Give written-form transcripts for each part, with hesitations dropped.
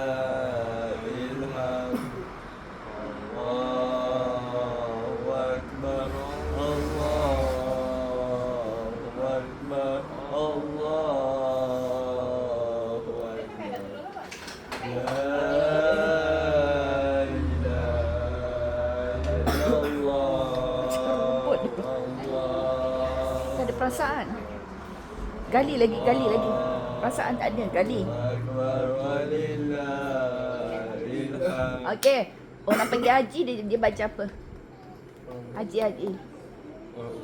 Lillahil hamd. Allahu Akbar. Allahu Akbar. Allahu Akbar. La ilaha illallah. Tak ada perasaan. Gali lagi. Perasaan tak ada, gali. Akbar walillahil hamd. Okey. Orang pergi haji dia baca apa? Haji.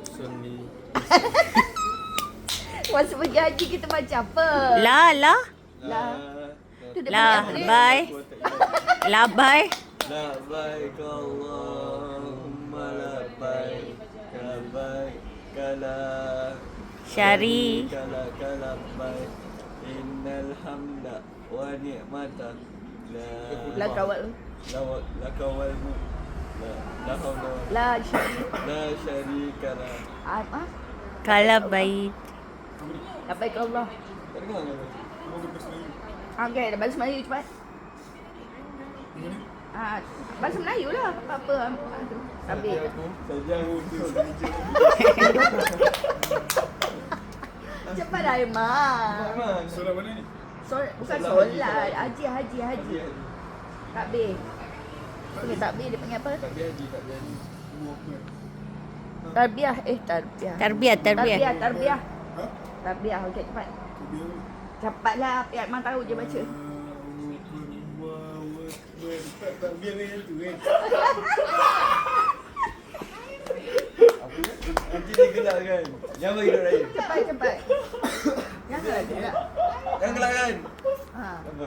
Sunni. Masa pergi haji kita baca apa? La. Tu dia La, punya apa? bye. Labai. Labbaik Allahumma labbaik. Labbaik kala Syari. laka labbaik. Innal hamda wa ni'mata Laka wal. laka wal mulk. La hawla La syarika. la syarika la. Kalau baik. Labbaik Allah. Tak dengar ke? Okey, dah bahasa Melayu cepat. Bahasa Melayu lah. Apa tu? Habis. Saja untuk Cepat dah Aiman. Surah mana ni? Bukan Solat solat. haji. Haji. Takbir. Okey, takbir dia panggil apa? Tak haji. Tarbiyah. Tarbiyah. Tarbiyah. Okey, cepat. Cepatlah. Aiman tahu je baca. Tak biar dengan tu kan. Nanti dia gelak kan. Jangan bagi duduk raya. Cepat. Janganlah gelak. Jangan gelak kan. Ha. Apa?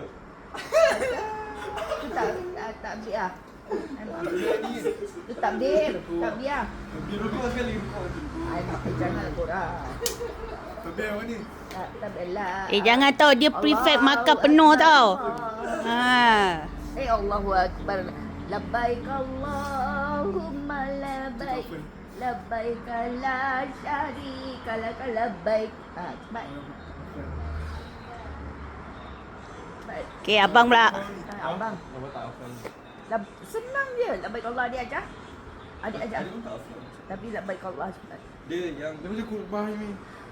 Tu takbir. Tu takbir. Takbir. Biar rukuk sekali. Aiman janganlah korang. Tapi yang mana? Takbir lah. Jangan tahu dia prefer makan penuh tau. Ha. Allahu Akbar. Labbaik Allahumma labbaik. Labbaik la syarika lak labbaik. Cepat. Okey, abang pula. Abang. Senang je. Labbaik Allah dia ajar. Adik ajar. Tapi labbaik Allah cepat. Dia yang dia macam kurban ni.